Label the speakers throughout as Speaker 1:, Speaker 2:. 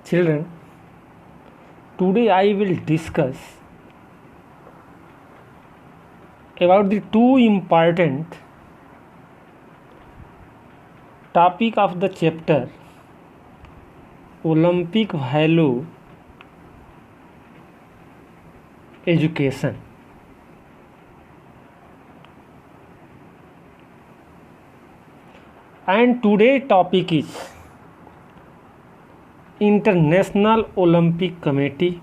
Speaker 1: Children, today I will discuss about the two important topic of the chapter Olympic value education. And today topic is International Olympic Committee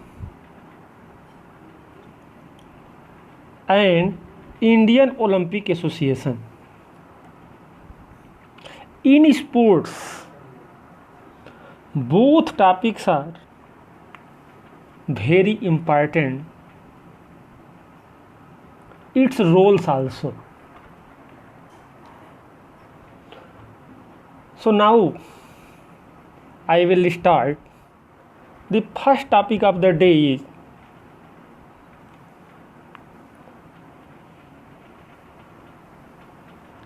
Speaker 1: and Indian Olympic Association. In sports, both topics are very important. Its roles also. So now I will start. The first topic of the day is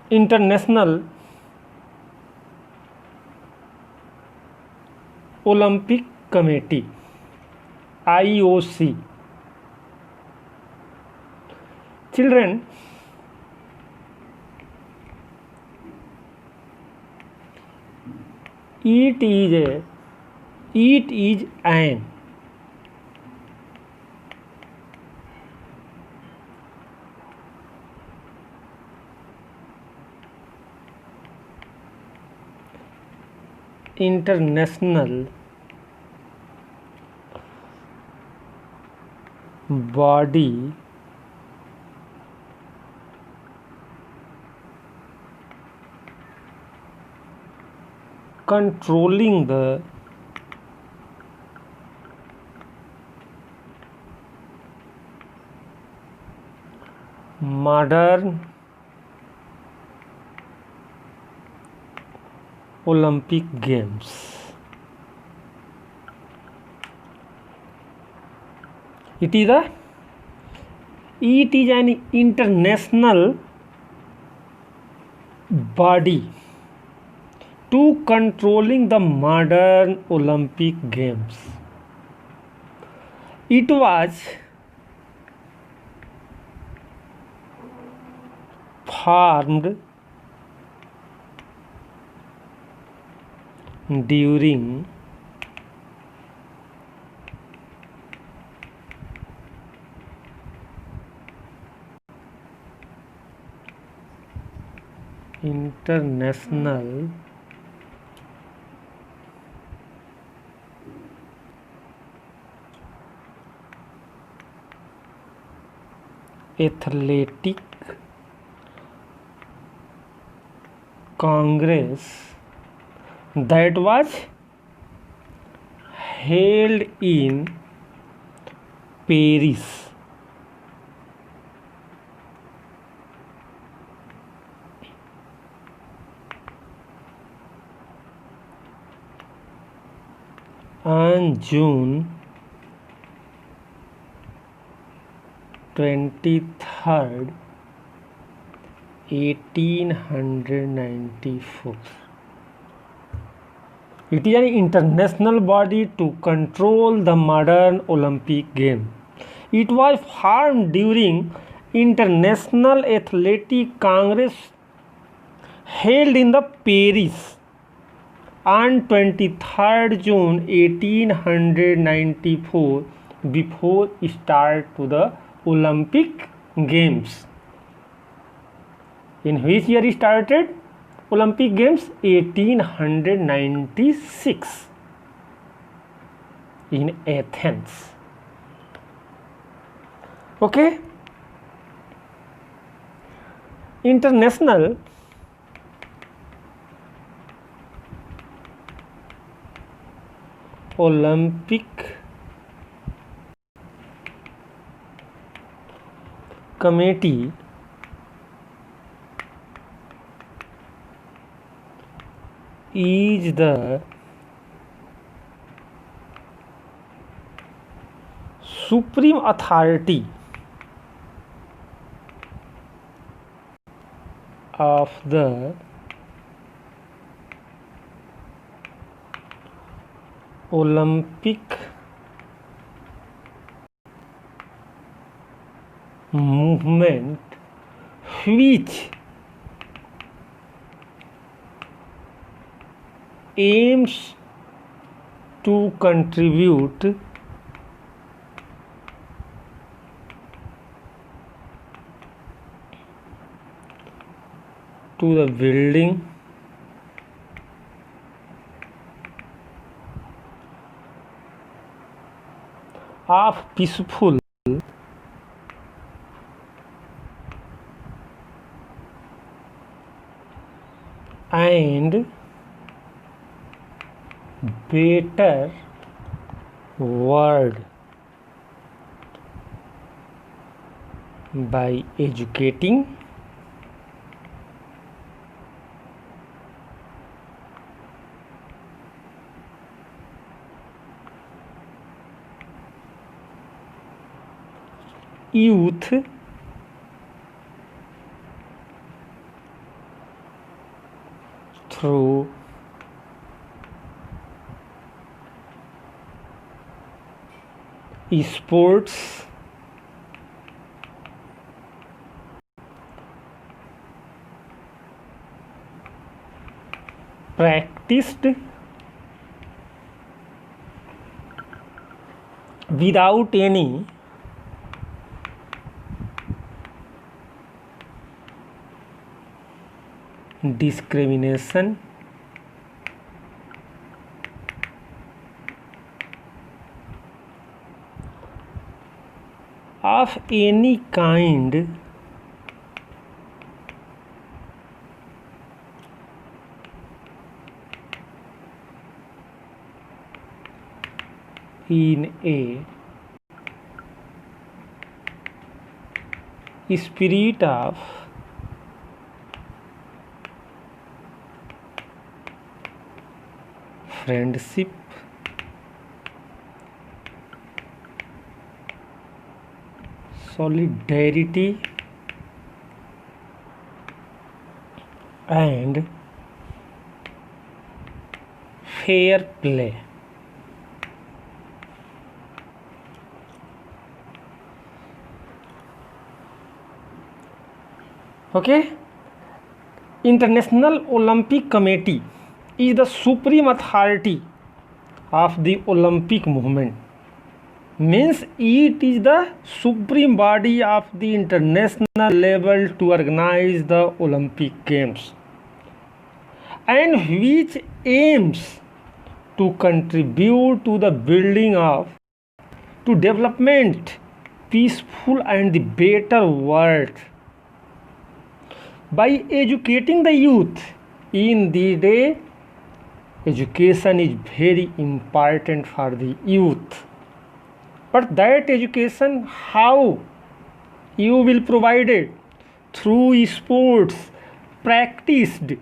Speaker 1: International Olympic Committee, IOC. Children, it is an international body controlling the modern Olympic Games. It is an international body to controlling the modern Olympic Games. It was formed during International Athletic Congress that was held in Paris on June 23rd, 1894. It is an international body to control the modern Olympic game. It was formed during International Athletic Congress held in the Paris on 23rd June 1894 before start to the Olympic Games. In which year started Olympic Games? 1896 in Athens. Okay. International Olympic Committee is the supreme authority of the Olympic movement which aims to contribute to the building of peaceful and better world by educating youth through sports, practiced without any discrimination of any kind in a spirit of friendship, solidarity, and fair play. Okay, International Olympic Committee is the supreme authority of the Olympic movement. Means it is the supreme body of the international level to organize the Olympic Games and which aims to contribute to the building of to development, peaceful and the better world by educating the youth. In the day, education is very important for the youth, but that education how you will provide it through sports practiced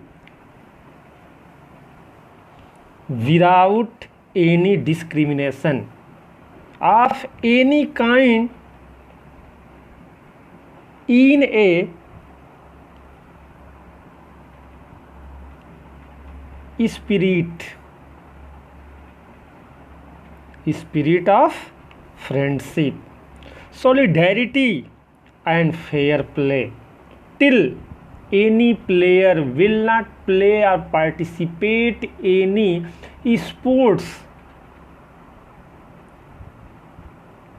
Speaker 1: without any discrimination of any kind in a spirit of friendship, solidarity and fair play. Till any player will not play or participate any sports,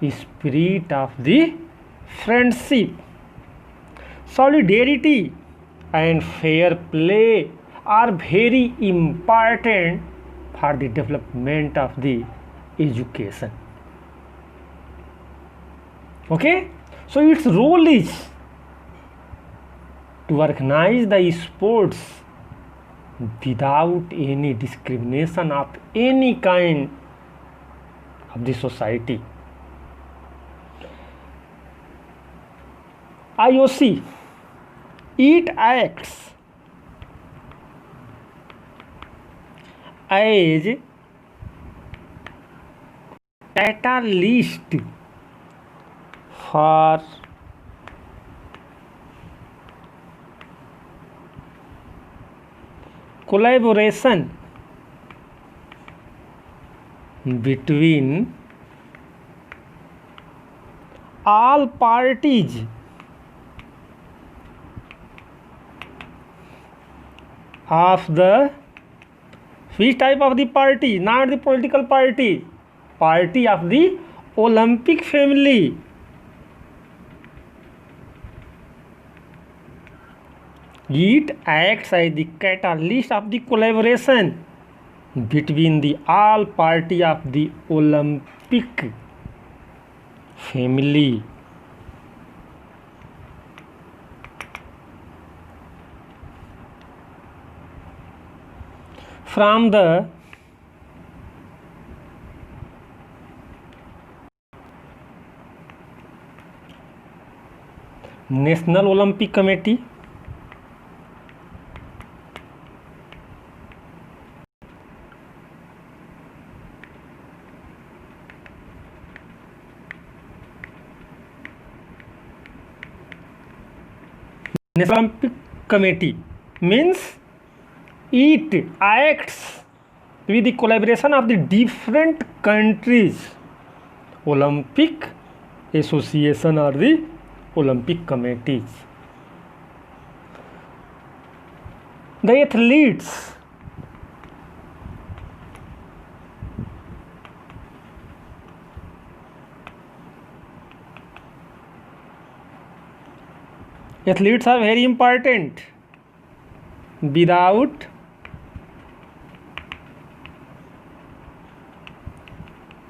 Speaker 1: spirit of the friendship, solidarity and fair play are very important for the development of the education. Okay, so its role is to organize the sports without any discrimination of any kind of the society. IOC, it acts as catalyst for collaboration between all parties of the which type of the party, not the political party, party of the Olympic family. It acts as the catalyst of the collaboration between the all party of the Olympic family. From the National Olympic Committee, National Olympic Committee means it acts with the collaboration of the different countries. Olympic Association or the Olympic committees. The athletes are very important. Without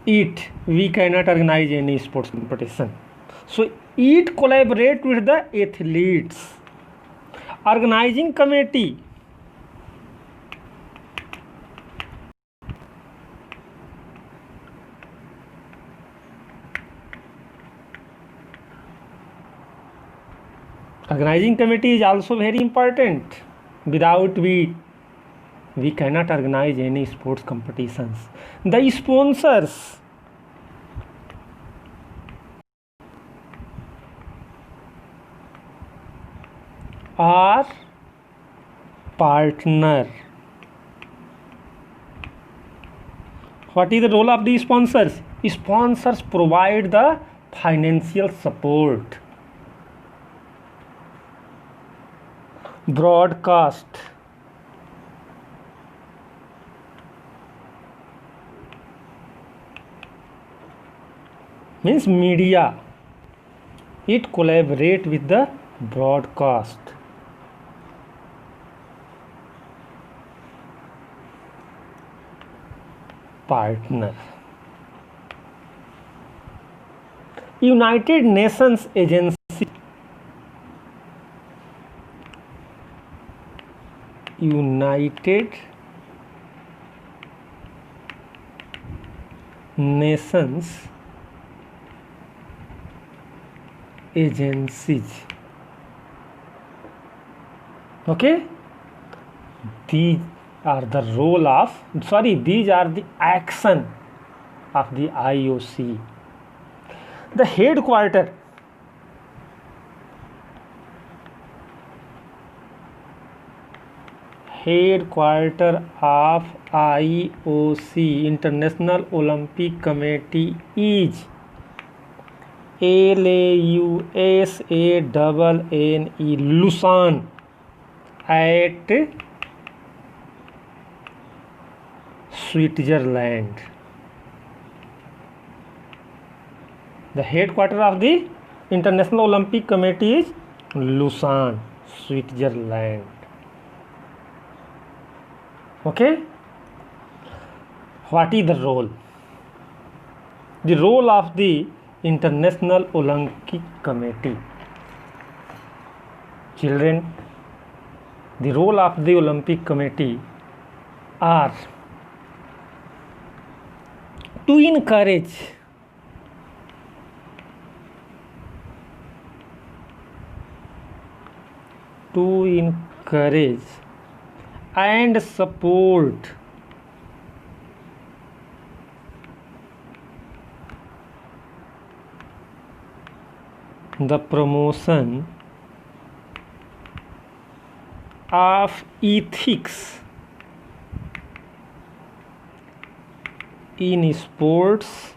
Speaker 1: it, we cannot organize any sports competition. So it collaborate with the athletes. Organizing committee is also very important. Without we cannot organize any sports competitions. The sponsors are partner. What is the role of the sponsors? Sponsors provide the financial support. Broadcast means media. It collaborate with the broadcast. Partner. United Nations Agency. United Nations agencies. Okay, these are the action of the IOC. The headquarter of IOC, International Olympic Committee, is LAUSANNE, Lausanne at Switzerland. The headquarter of the International Olympic Committee is Lausanne, Switzerland. Okay, what is the role? The role of the International Olympic Committee. Children, the role of the Olympic Committee are to encourage and support the promotion of ethics in sports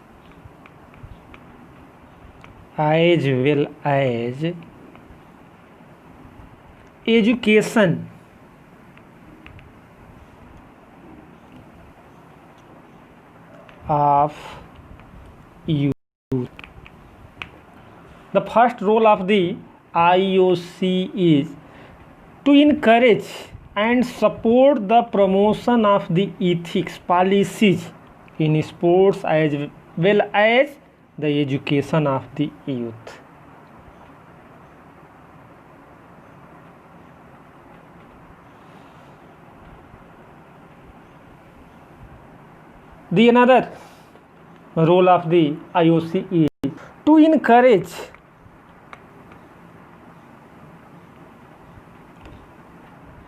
Speaker 1: as well as education of youth. The first role of the IOC is to encourage and support the promotion of the ethics policies in sports as well as the education of the youth. The another role of the IOC is to encourage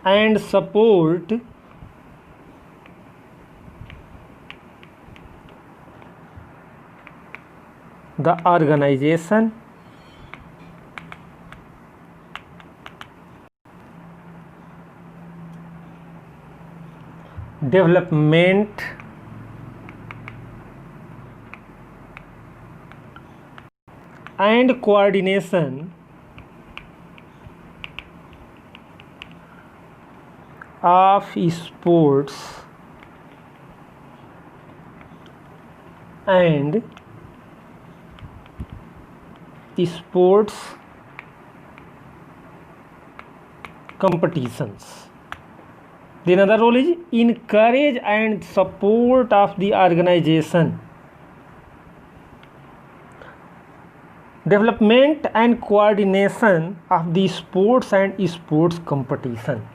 Speaker 1: and support the organization development and coordination of sports and sports competitions. The another role is encourage and support of the organization, development and coordination of the sports and sports competition.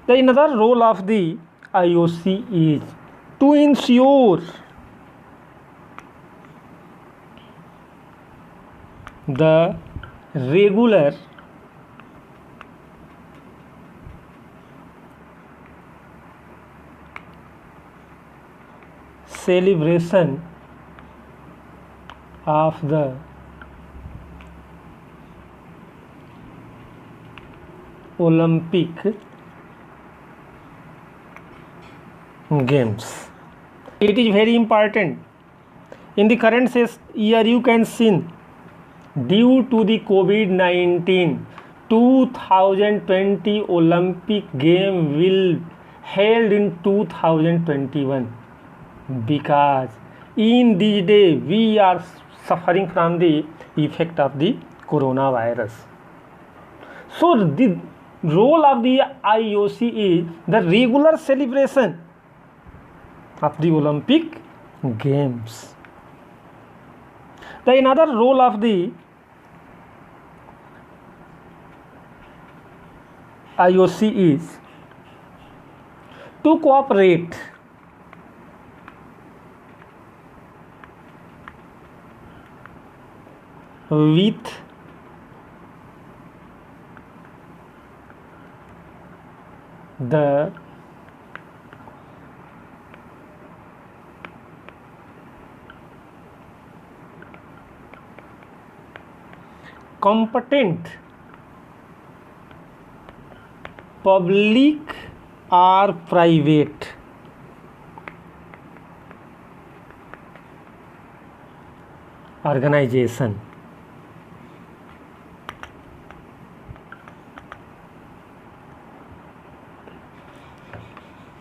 Speaker 1: The another role of the IOC is to ensure the regular celebration of the Olympic Games. It is very important. In the current year, you can see, due to the COVID-19, 2020 Olympic game will held in 2021, because in this day we are suffering from the effect of the coronavirus. So the role of the IOC is the regular celebration of the Olympic Games. The another role of the IOC is to cooperate with the competent public or private organization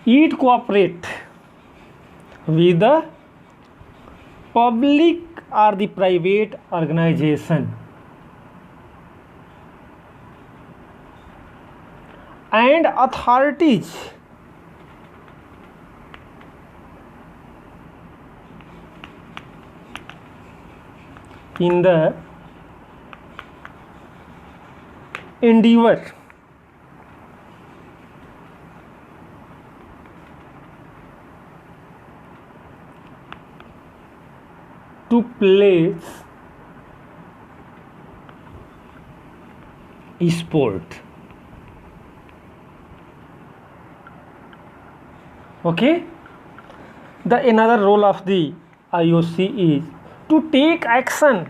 Speaker 1: it cooperate with the public or the private organization and authorities in the endeavor to place sport. Okay, the another role of the IOC is to take action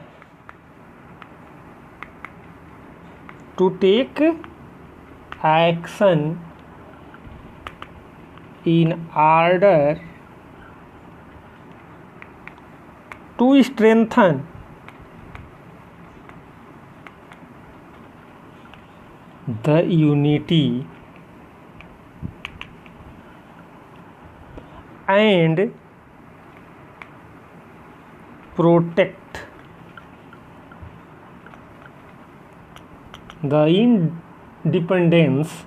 Speaker 1: in order to strengthen the unity and protect the independence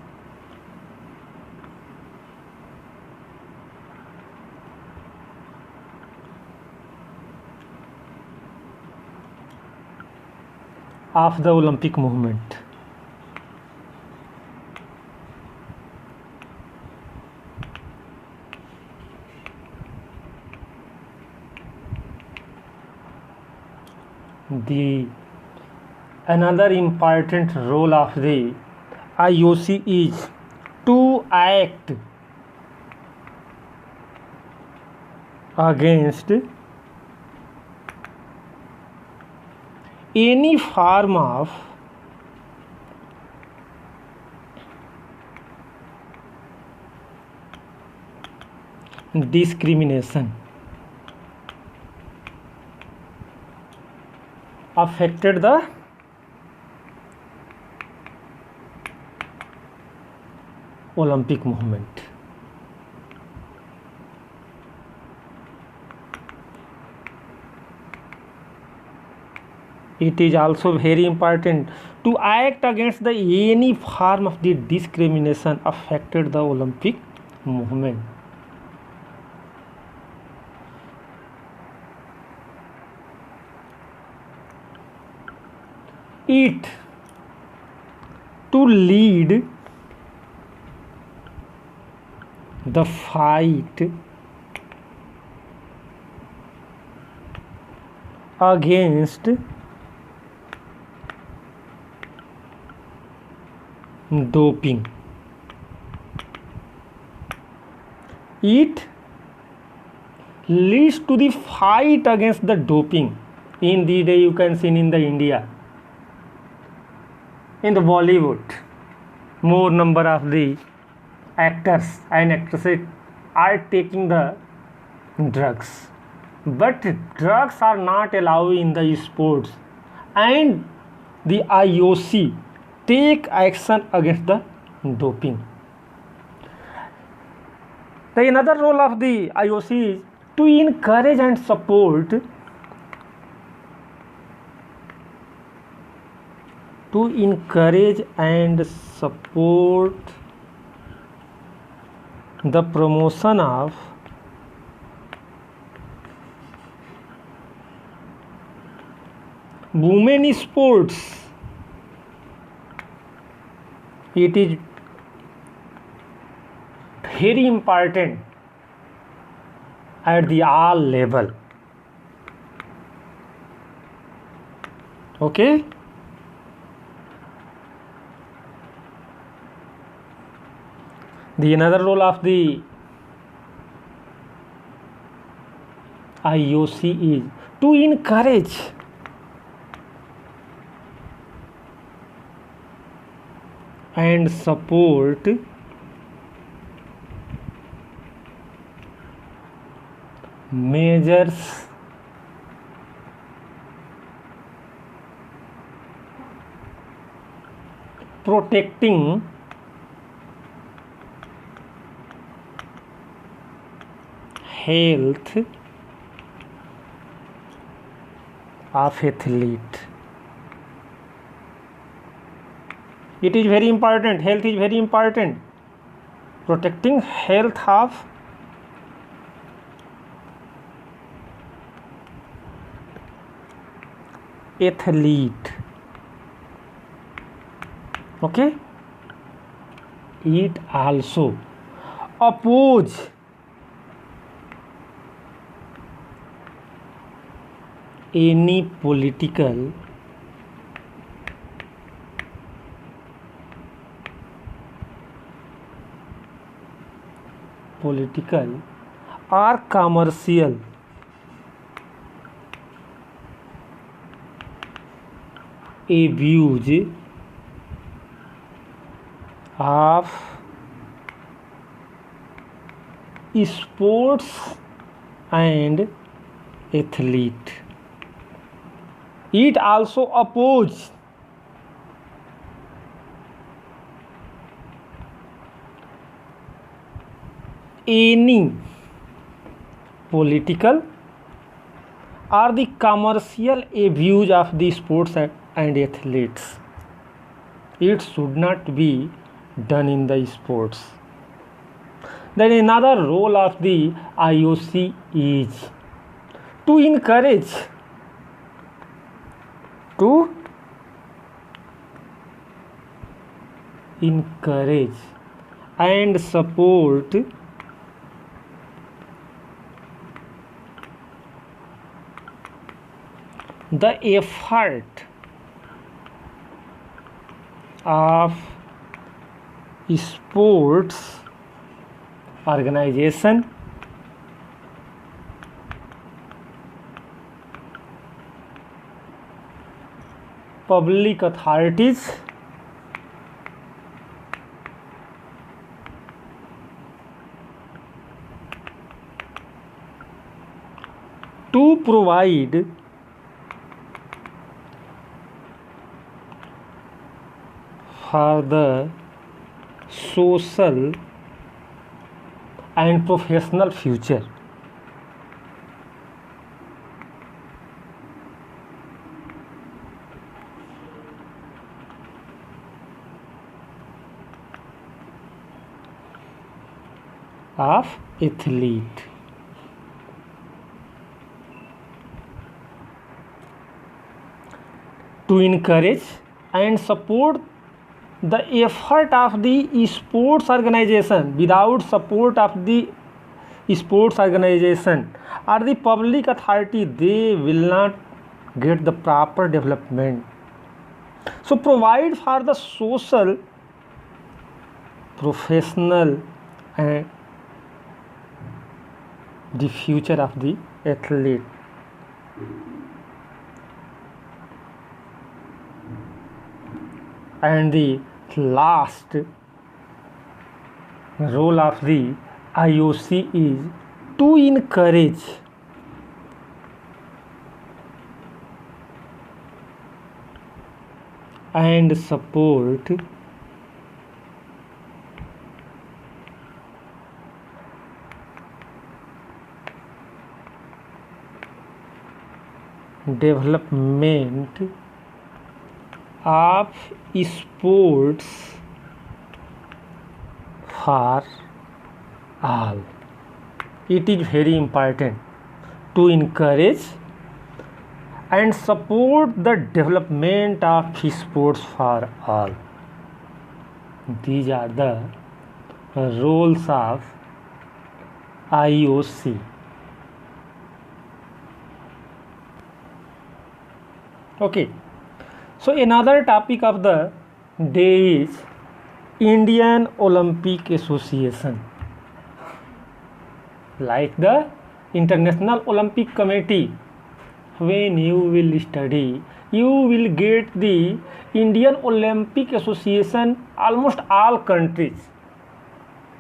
Speaker 1: of the Olympic movement. The another important role of the IOC is to act against any form of discrimination affected the Olympic movement. It is also very important to act against the any form of the discrimination affected the Olympic movement. It to lead the fight against doping. It leads to the fight against the doping. In the day you can see in the India, in the Bollywood, more number of the actors and actresses are taking the drugs, but drugs are not allowed in the sports, and the IOC take action against the doping. The another role of the IOC is to encourage and support the promotion of women sports. It is very important at the all level. Okay. The another role of the IOC is to encourage and support measures protecting health of athlete. It is very important. Health is very important. Protecting health of athlete. Okay. It also oppose any political or commercial abuse of sports and athlete. It also opposes any political or the commercial abuse of the sports and athletes. It should not be done in the sports. Then another role of the IOC is to encourage and support the effort of sports organization public authorities to provide for the social and professional future of athlete. To encourage and support the effort of the sports organization. Without support of the sports organization or the public authority, they will not get the proper development. So provide for the social, professional and the future of the athlete. And the last role of the IOC is to encourage and support development of sports for all. It is very important to encourage and support the development of sports for all. These are the roles of IOC. Okay. So another topic of the day is Indian Olympic Association. Like the International Olympic Committee, when you will study, you will get the Indian Olympic Association almost all countries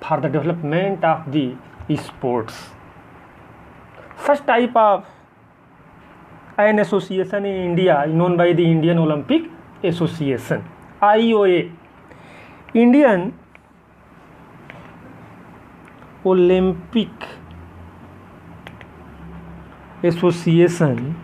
Speaker 1: for the development of the sports. Such type of an association in India known by the Indian Olympic Association, IOA. Indian Olympic Association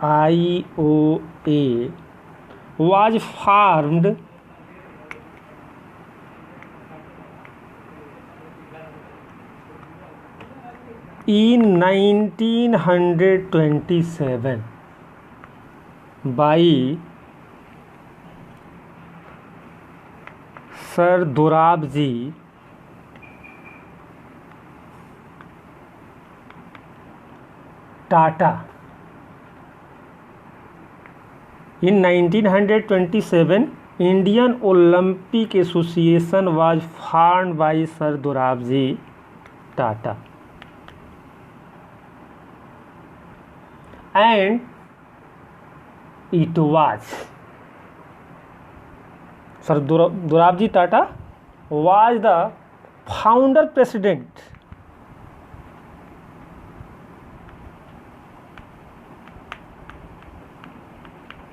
Speaker 1: IOA was formed in 1927 by Sir Dorabji Tata. In 1927, Indian Olympic Association was formed by Sir Dorabji Tata. And it was Sir Dorabji Tata was the founder president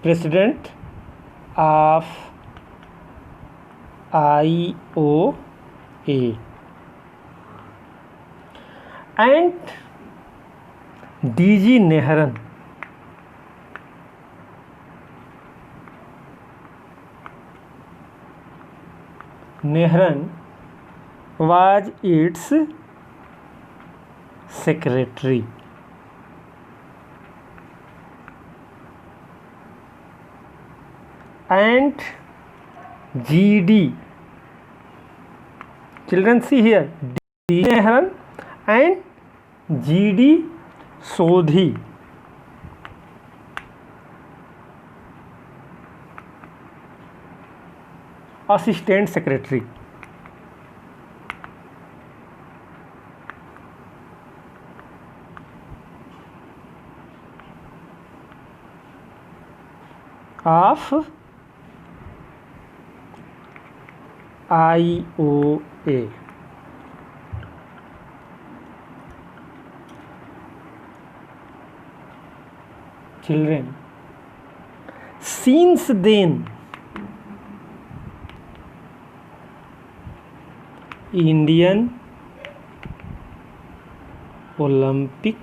Speaker 1: president of IOA and DG Nehran was its secretary. And GD, children see here, D. Nehran and GD Sodhi assistant secretary. Of IOA. Children, since then Indian Olympic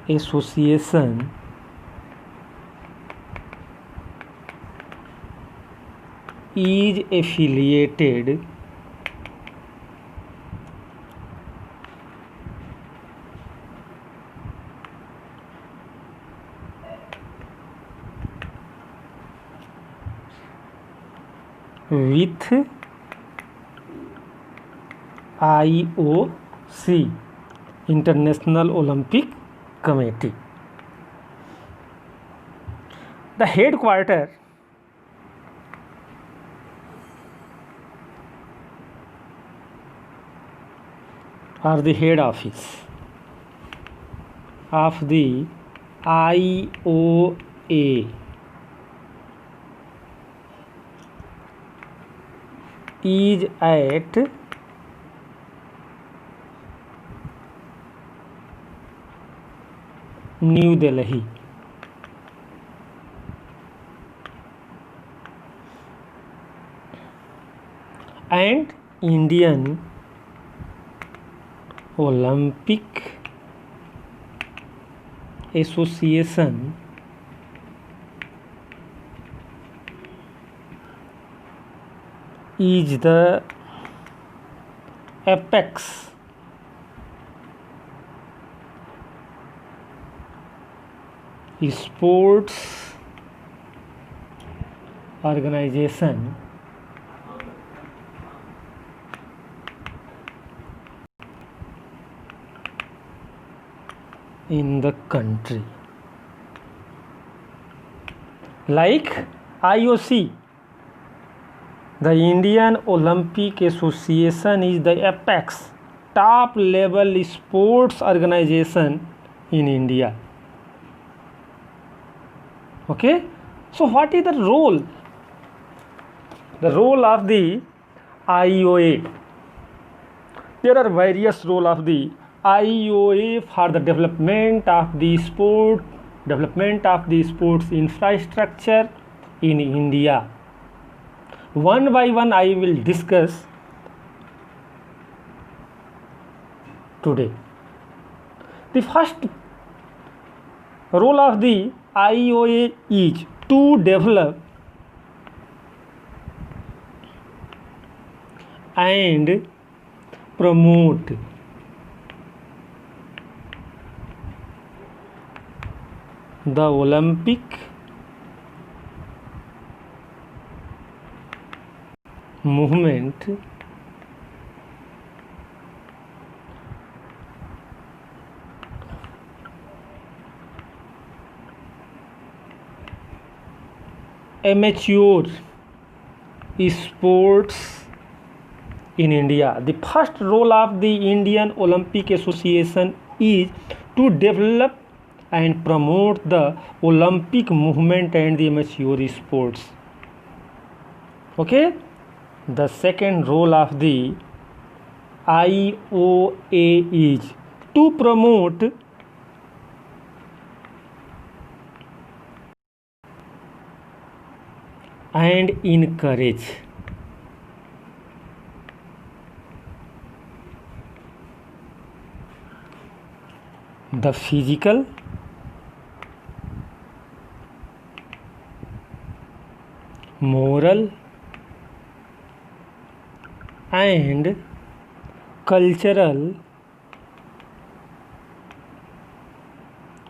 Speaker 1: Association is affiliated with IOC, International Olympic Committee. The headquarters or the head office of the IOA is at New Delhi. And Indian Olympic Association is the apex sports organization in the country. Like IOC, the Indian Olympic Association is the apex top level sports organization in India. Okay, so what is the role? The role of the IOA. There are various roles of the IOA for the development of the sports infrastructure in India. One by one I will discuss today. The first role of the IOA is to develop and promote the Olympic movement amateur sports in India. The first role of the Indian Olympic Association is to develop and promote the Olympic movement and the amateur sports. Okay, the second role of the IOA is to promote and encourage the physical, moral, and cultural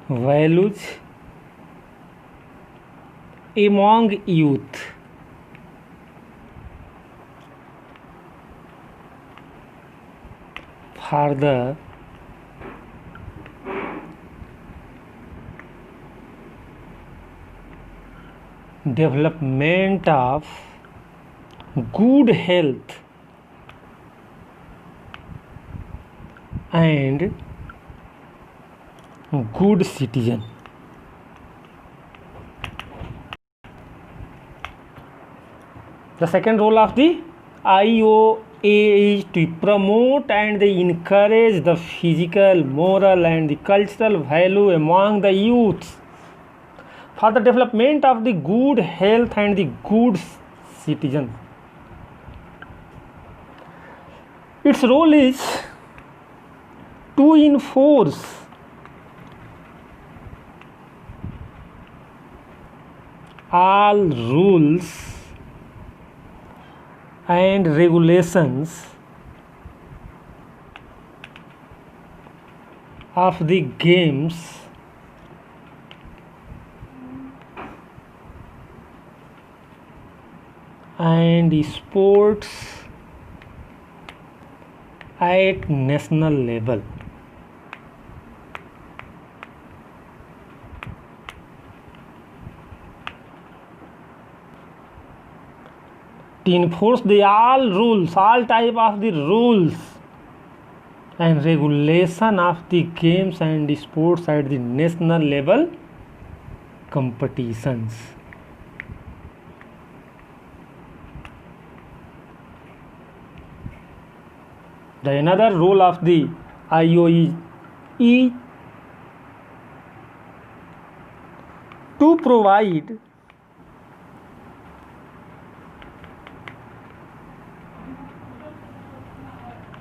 Speaker 1: values among youth. For the development of good health and good citizen. The second role of the IOA is to promote and encourage the physical, moral, and the cultural value among the youths for the development of the good health and the good citizen. Its role is to enforce all rules and regulations of the games and sports at national level. To enforce the all rules, all type of the rules and regulation of the games and the sports at the national level competitions. The another role of the IOE is to provide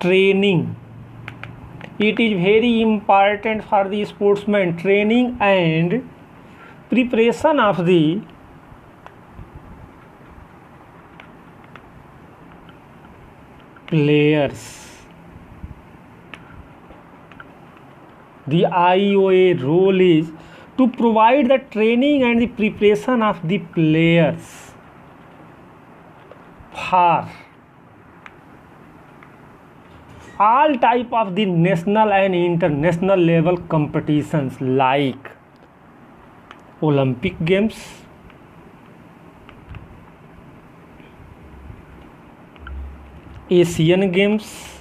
Speaker 1: training. It is very important for the sportsman, training and preparation of the players. The IOA role is to provide the training and the preparation of the players for all type of the national and international level competitions like Olympic Games, Asian Games,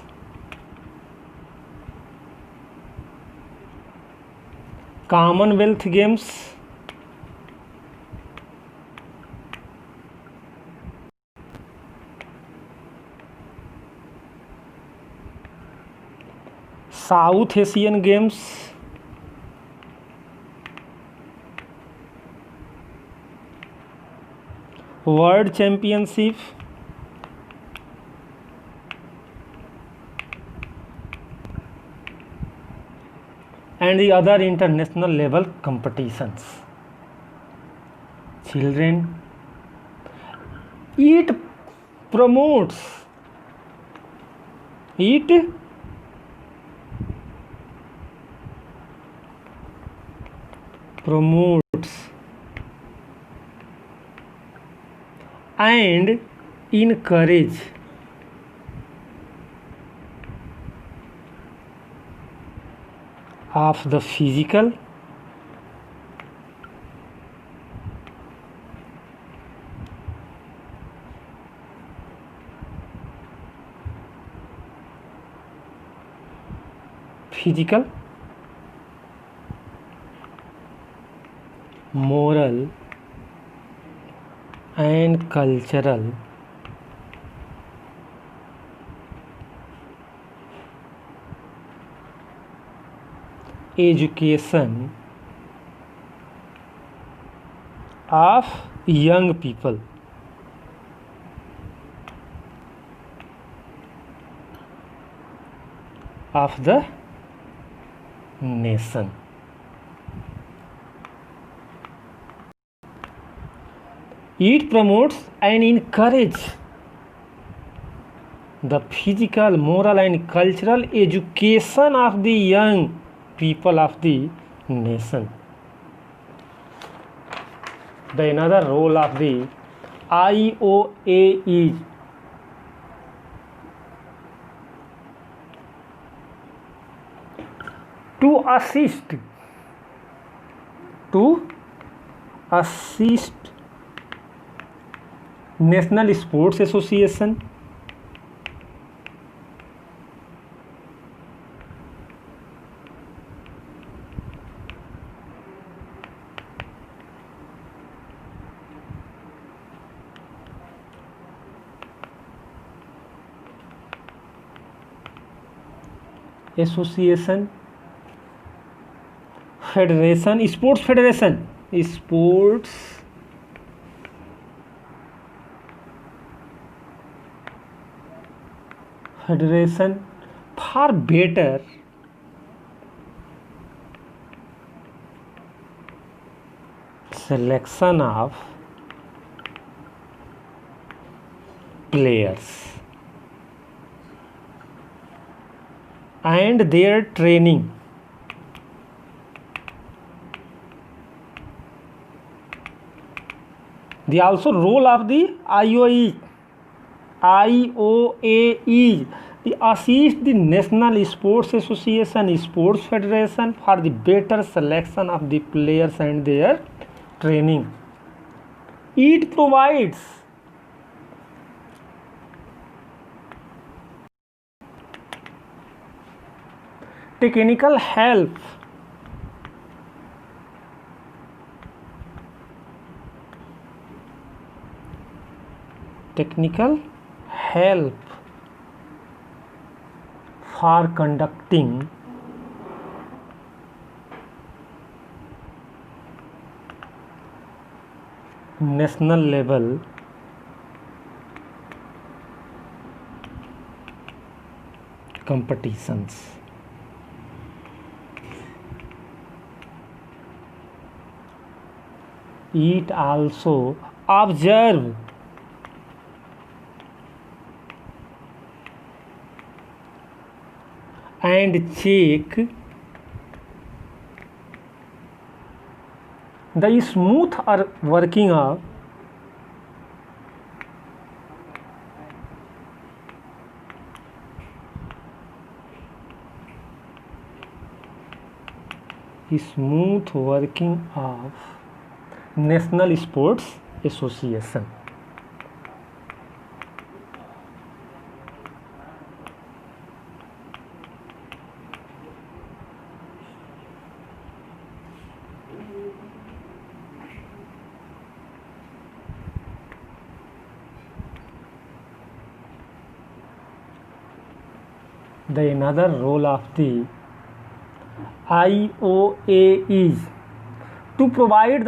Speaker 1: Commonwealth Games, South Asian Games, World Championship, and the other international level competitions. Children, it promotes and encourage of the physical, moral, and cultural education of young people. of the nation. It promotes and encourages the physical, moral and cultural education of the young people of the nation. The another role of the IOA is to assist National Sports Association, federation, sports federation, sports federation for better selection of players and their training. The also role of the IOA is the assist the National Sports Association, Sports Federation for the better selection of the players and their training. It provides technical help for conducting national level competitions. It also observe and check the smooth working of National Sports Association. The another role of the IOA is to provide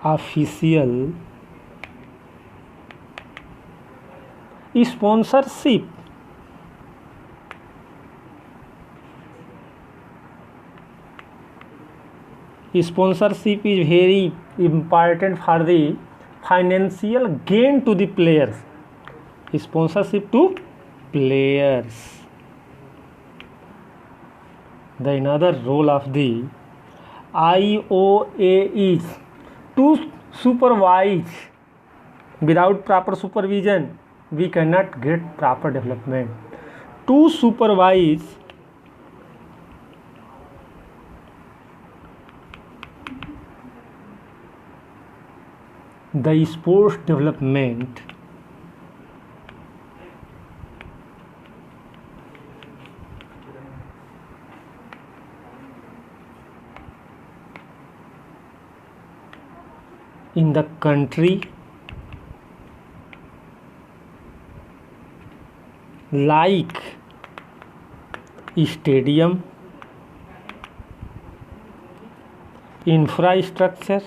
Speaker 1: official sponsorship is very important for the financial gain to the players. Sponsorship to players. The another role of the IOA is to supervise. Without proper supervision, we cannot get proper development. To supervise the sports development in the country, like stadium, infrastructure,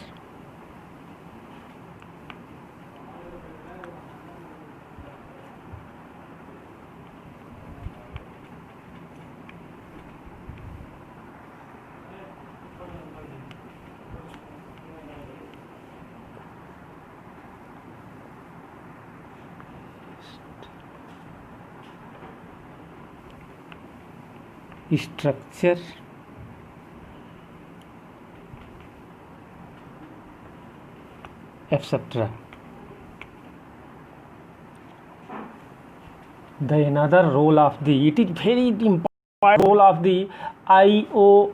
Speaker 1: structure, etc. The another role of the, it is very important role of the IOA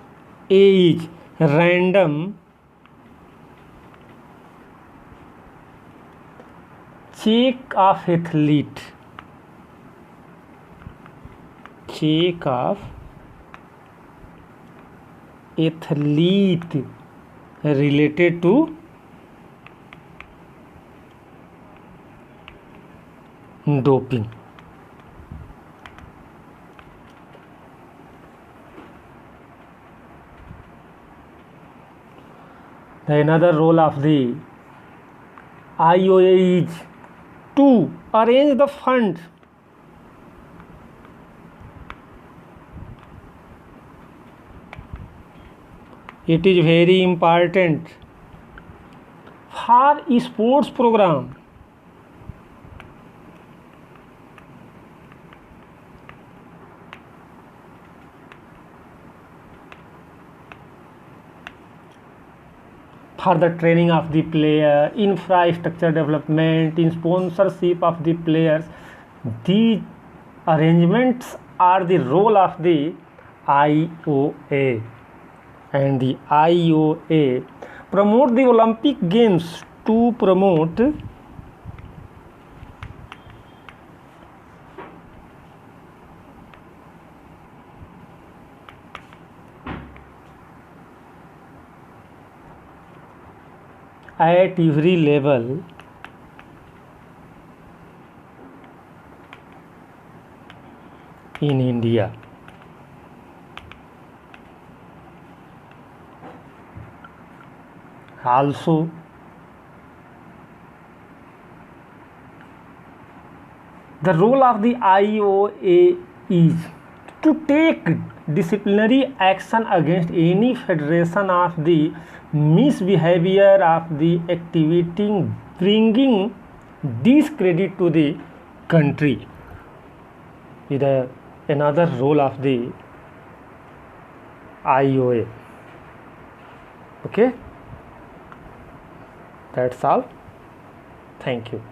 Speaker 1: is random check of athlete, check of athlete related to doping. The another role of the IOA is to arrange the fund it is very important for sports program. For the training of the player, infrastructure development, in sponsorship of the players, these arrangements are the role of the IOA. And the IOA promote the Olympic Games to promote at every level in India. Also, the role of the IOA is to take disciplinary action against any federation of the misbehavior of the activity bringing discredit to the country. Is another role of the IOA. Okay, that's all. Thank you.